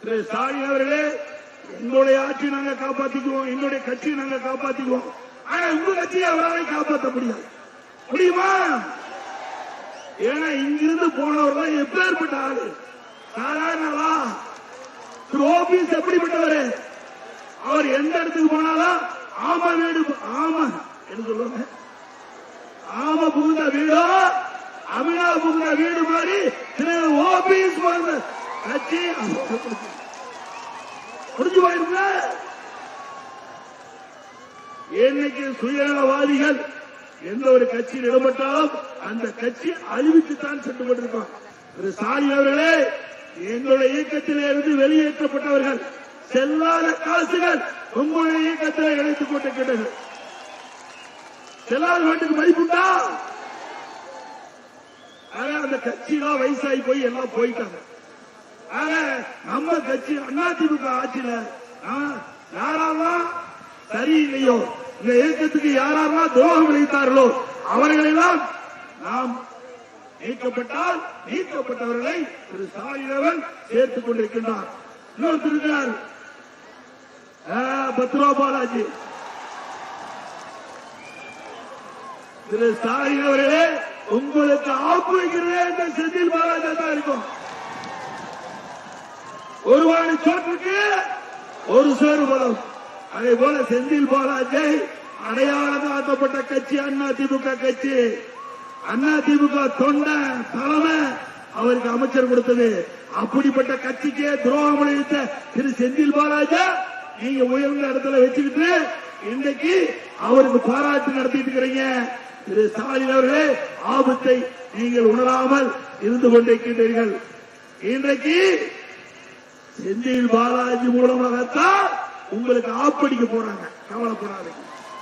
திரு ஸ்டாலின் அவர்களே, எங்களுடைய ஆட்சி நாங்க காப்பாத்திக்குவோம், எங்களுடைய கட்சி நாங்க காப்பாத்திக்குவோம். ஆனா உங்க கட்சியை அவரால் காப்பாற்ற முடியுமா? ஏன்னா இங்கிருந்து போனவர்கள் எப்பேற்பட்ட ஆளு, சாதாரணவா? திரு ஓபிஎஸ் எப்படிப்பட்டவர்? அவர் எந்த இடத்துக்கு போனாலும் ஆமா வீடு, ஆமா என்று சொல்லுவாங்க. ஆமா புகுந்த வீடோ அமினா புகுந்த வீடு மாதிரி திரு ஓபிஎஸ் கட்சி முடிஞ்சு போயிருங்க. என்னைக்கு சுயநலவாதிகள் எந்த ஒரு கட்சியில் இடம்பெற்றாலும் அந்த கட்சி அழிவுக்குத்தான் சென்று கொண்டிருக்கோம். திரு ஸ்டாலின் அவர்களே, எங்களுடைய இயக்கத்திலே இருந்து வெளியேற்றப்பட்டவர்கள் செல்லாத காசுகள் உங்களுடைய இயக்கத்தில் இணைத்துக் கொண்டிருக்கின்றனர். செல்லாத வீட்டுக்கு மதிப்புண்டா? அந்த கட்சியெல்லாம் வயசாகி போய் எல்லாம் போயிட்டாங்க. ஆக நம்ம கட்சி அதிமுக ஆட்சியில யாரெல்லாம் சரியில்லையோ, இந்த இயக்கத்துக்கு யாரெல்லாம் துரோகம் விளைத்தார்களோ அவர்களெல்லாம் நாம் நீக்கப்பட்டால் நீக்கப்பட்டவர்களை திரு ஸ்டாலின் சேர்த்துக் கொண்டிருக்கின்றார். இன்னொருத்தர் இருக்கிறார், பத்ரா பாலாஜி. திரு ஸ்டாலின் அவர்களே, உங்களுக்கு ஆப்பு வைக்கிறதே இந்த செந்தில் பாலாஜி தான் இருக்கும். ஒரு வாடி சோற்றுக்கு ஒரு சோறு பலம். அதே போல செந்தில் பாலாஜி அடையாளம் காட்டப்பட்ட கட்சி அதிமுக கட்சி. அதிமுக தொண்டை தலைமை அவருக்கு அமைச்சர் கொடுத்தது. அப்படிப்பட்ட கட்சிக்கே துரோகம் விளைவித்த திரு செந்தில் பாலாஜி நீங்க உயர்ந்த இடத்துல வச்சுக்கிட்டு இன்றைக்கு அவருக்கு பாராட்டு நடத்திட்டு இருக்கிறீங்க. திரு ஸ்டாலின் அவர்களே, ஆபத்தை நீங்கள் உணராமல் இருந்து கொண்டிருக்கின்றீர்கள். இன்றைக்கு செந்தில் பாலாஜி மூலமாகத்தான் உங்களுக்கு ஆப்படிக்க போறாங்க. கவலைப்படாதீங்க.